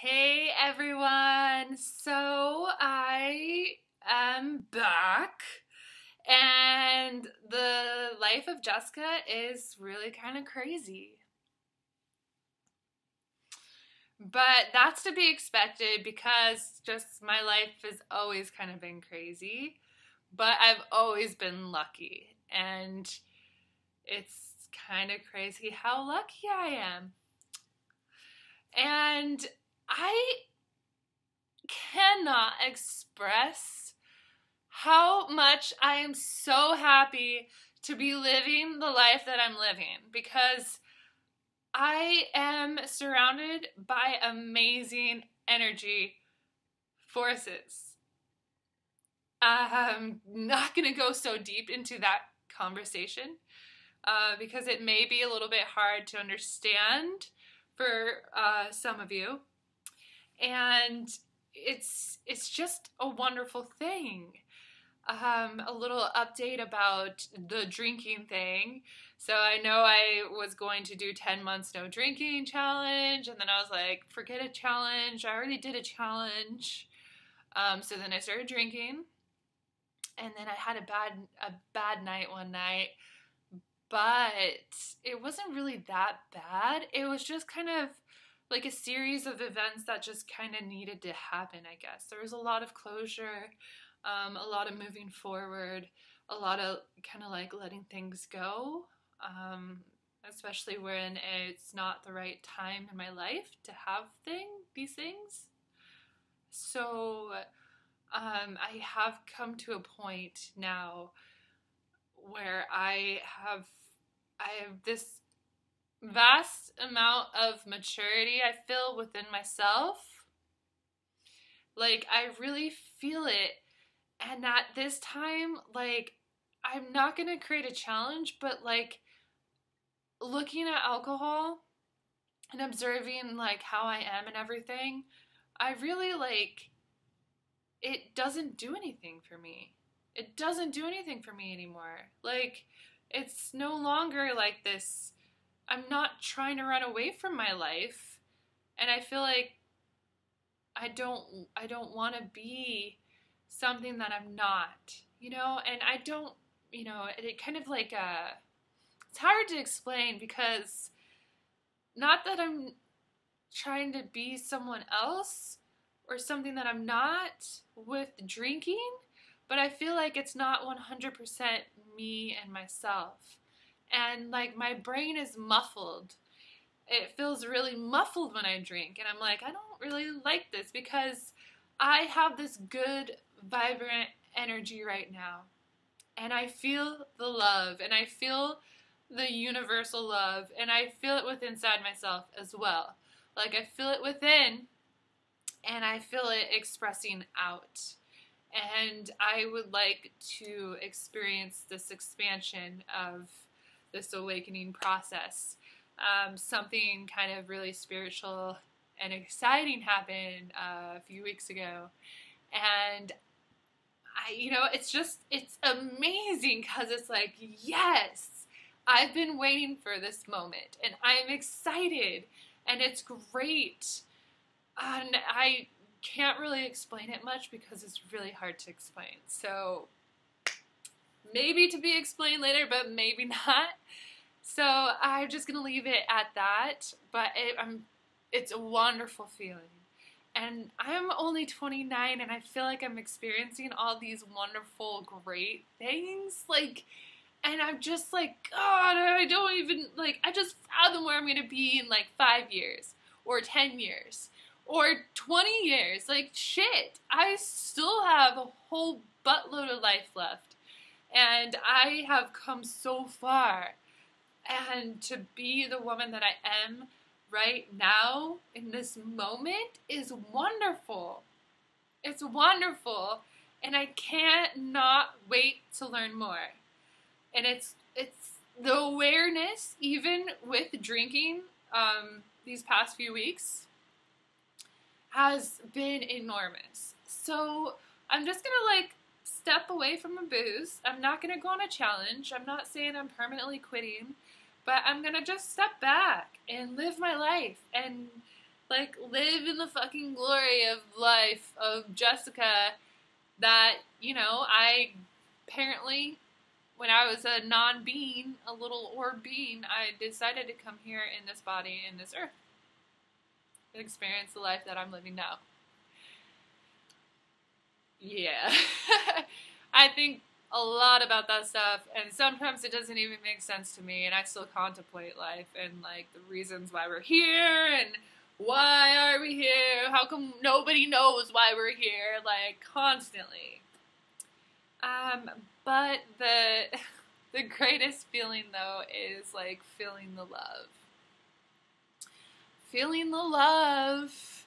Hey everyone! So I am back, and the life of Jessica is really kind of crazy. But that's to be expected because just my life has always kind of been crazy, but I've always been lucky, and it's kind of crazy how lucky I am. And I cannot express how much I am so happy to be living the life that I'm living because I am surrounded by amazing energy forces. I'm not going to go so deep into that conversation because it may be a little bit hard to understand for some of you. And it's just a wonderful thing. A little update about the drinking thing. So I know I was going to do 10 months no drinking challenge, and then I was like, forget a challenge. I already did a challenge. So then I started drinking, and then I had a bad night one night, but it wasn't really that bad. It was just kind of like a series of events that just kind of needed to happen, I guess. There was a lot of closure, a lot of moving forward, a lot of kind of like letting things go, especially when it's not the right time in my life to have these things. So I have come to a point now where I have this vast amount of maturity I feel within myself. Like I really feel it. And at this time, like I'm not going to create a challenge, but like looking at alcohol and observing like how I am and everything, I really like it doesn't do anything for me. It doesn't do anything for me anymore. Like it's no longer like this. I'm not trying to run away from my life, and I feel like I don't want to be something that I'm not, and I don't, it kind of like it's hard to explain because not that I'm trying to be someone else or something that I'm not with drinking, but I feel like it's not 100% me and myself. And like my brain is muffled. It feels really muffled when I drink. And I'm like, I don't really like this because I have this good, vibrant energy right now. And I feel the love and I feel the universal love and I feel it within inside myself as well. Like I feel it within and I feel it expressing out. And I would like to experience this expansion of this awakening process. Something kind of really spiritual and exciting happened a few weeks ago. And it's amazing because it's like, yes, I've been waiting for this moment and I'm excited and it's great. And I can't really explain it much because it's really hard to explain. So maybe to be explained later, but maybe not. So I'm just gonna leave it at that. But it's a wonderful feeling. And I'm only 29 and I feel like I'm experiencing all these wonderful, great things. And I'm just like, God, I don't even, I just fathom where I'm going to be in 5 years or 10 years or 20 years. Like, shit, I still have a whole buttload of life left. And I have come so far. And to be the woman that I am right now in this moment is wonderful. It's wonderful. And I can't not wait to learn more. And it's the awareness, even with drinking these past few weeks, has been enormous. So I'm just gonna step away from the booze. I'm not gonna go on a challenge. I'm not saying I'm permanently quitting, but I'm gonna just step back and live my life and Like, live in the fucking glory of life of Jessica that, you know, I apparently, when I was a non-being, a little orb being, I decided to come here in this body, in this earth, and experience the life that I'm living now. Yeah. I think a lot about that stuff, and sometimes it doesn't even make sense to me, and I still contemplate life and, like, the reasons why we're here, and why are we here? How come nobody knows why we're here? Like, constantly. But the greatest feeling, though, is, like, feeling the love. Feeling the love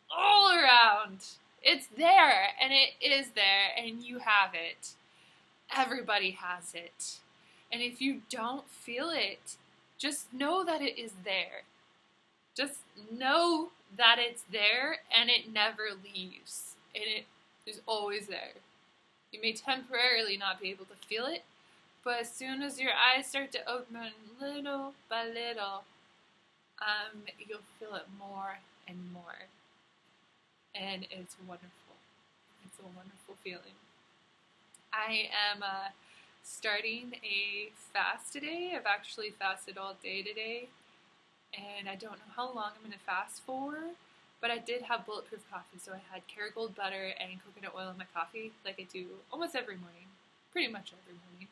all around. It's there, and it is there, and you have it. Everybody has it. And if you don't feel it, just know that it is there. Just know that it's there, and it never leaves. And it is always there. You may temporarily not be able to feel it, but as soon as your eyes start to open little by little, you'll feel it more and more. And it's wonderful. It's a wonderful feeling. I am starting a fast today. I've actually fasted all day today, and I don't know how long I'm going to fast for, but I did have bulletproof coffee, so I had Kerrygold butter and coconut oil in my coffee, like I do almost every morning, pretty much every morning.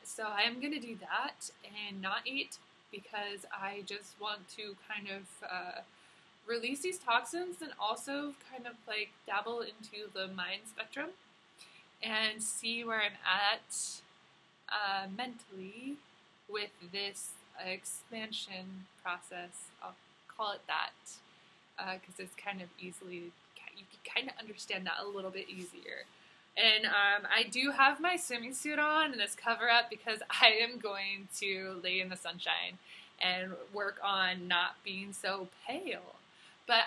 So I am going to do that and not eat, because I just want to kind of release these toxins and also kind of like dabble into the mind spectrum and see where I'm at mentally with this expansion process. I'll call it that, because it's kind of easily, you can kind of understand that a little bit easier. And I do have my swimming suit on and this cover up because I am going to lay in the sunshine and work on not being so pale. But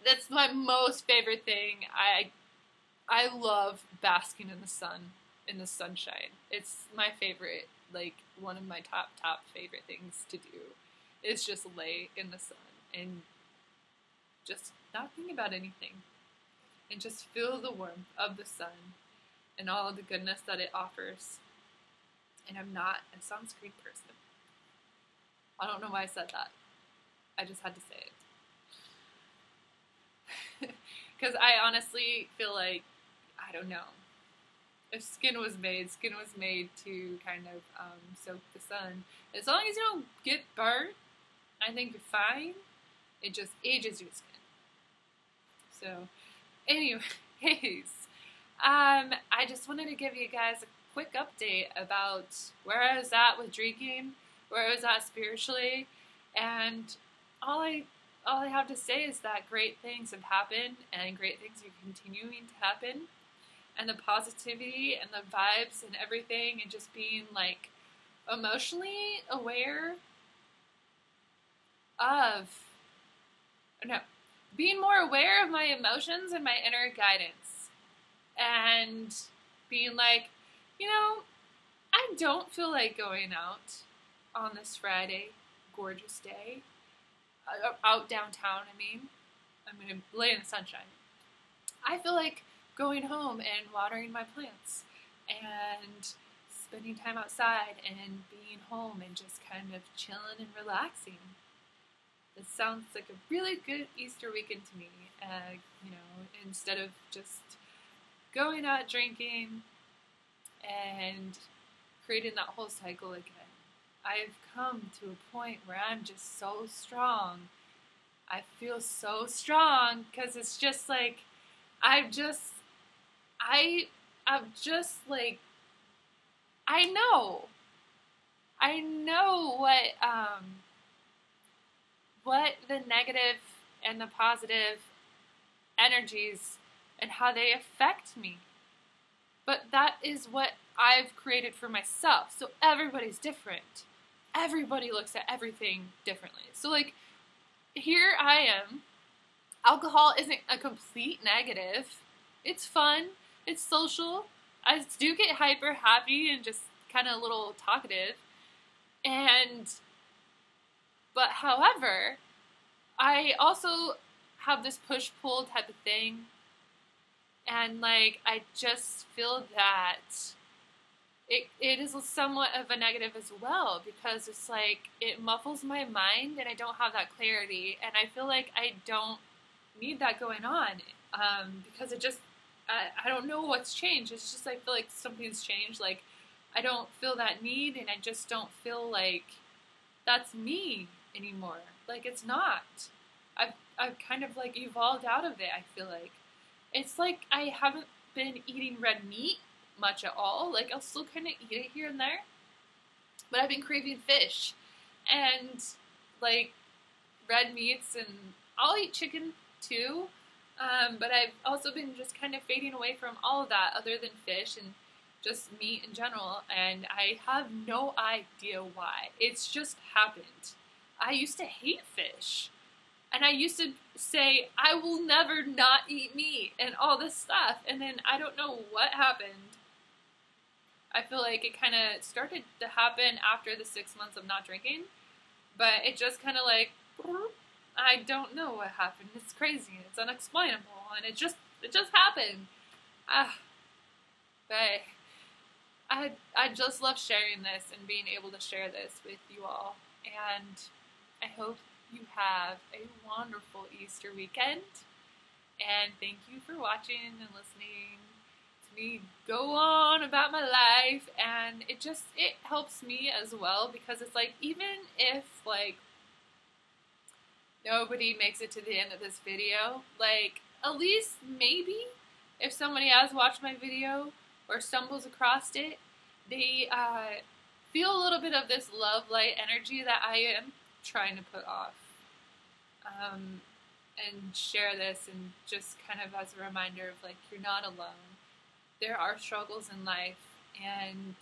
that's my most favorite thing. I love basking in the sun, in the sunshine. It's my favorite, like one of my top favorite things to do is just lay in the sun and just not think about anything and just feel the warmth of the sun and all of the goodness that it offers. And I'm not a sunscreen person. I don't know why I said that. I just had to say it. Because I honestly feel like, I don't know, if skin was made to kind of soak the sun. As long as you don't get burnt, I think you're fine. It just ages your skin. So, anyways, I just wanted to give you guys a quick update about where I was at with drinking, where I was at spiritually, and all I have to say is that great things have happened, and great things are continuing to happen, and the positivity and the vibes and everything, and just being like emotionally aware of, being more aware of my emotions and my inner guidance, and being like, I don't feel like going out on this Friday, gorgeous day, out downtown. I'm going to lay in the sunshine. I feel like going home and watering my plants and spending time outside and being home and just kind of chilling and relaxing. It sounds like a really good Easter weekend to me. Instead of just going out drinking and creating that whole cycle again. I've come to a point where I'm just so strong. I feel so strong because it's just like, I know what the negative and the positive energies and how they affect me. But that is what I've created for myself. So everybody's different. Everybody looks at everything differently. So like, here I am. Alcohol isn't a complete negative. It's fun. It's social. I do get hyper happy and just kind of a little talkative. But however, I also have this push-pull type of thing, and like I just feel that it is somewhat of a negative as well, because it's like it muffles my mind and I don't have that clarity, and I feel like I don't need that going on, because it just I don't know what's changed. It's just I feel like something's changed. Like I don't feel that need, and I just don't feel like that's me anymore. Like it's not. I've kind of like evolved out of it. I feel like it's like I haven't been eating red meat much at all. Like I'll still kind of eat it here and there, but I've been craving fish and like red meats, and I'll eat chicken too. But I've also been just kind of fading away from all of that other than fish and just meat in general, and I have no idea why. It's just happened. I used to hate fish, and I used to say, I will never not eat meat and all this stuff, and then I don't know what happened. I feel like it kind of started to happen after the 6 months of not drinking, but it just kind of like, I don't know what happened. It's crazy. It's unexplainable, and it just happened. Ah, but I just love sharing this and being able to share this with you all, and I hope you have a wonderful Easter weekend. And thank you for watching and listening to me go on about my life. And it helps me as well, because it's like, even if like nobody makes it to the end of this video, like at least maybe if somebody has watched my video or stumbles across it, they feel a little bit of this love light energy that I am trying to put off. And share this, and just kind of as a reminder of like, you're not alone. There are struggles in life, and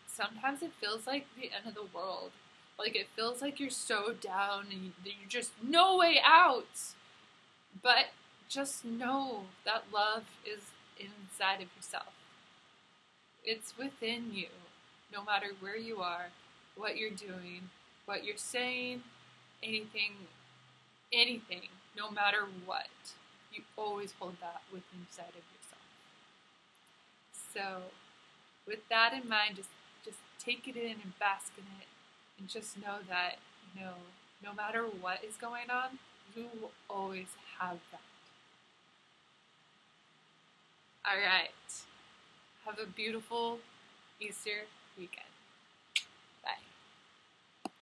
sometimes it feels like the end of the world. Like it feels like you're so down and you're just no way out. But just know that love is inside of yourself. It's within you, no matter where you are, what you're doing, what you're saying, anything, no matter what. You always hold that within inside of yourself. So, with that in mind, just take it in and bask in it, and just know that, no matter what is going on, you will always have that. All right. Have a beautiful Easter weekend.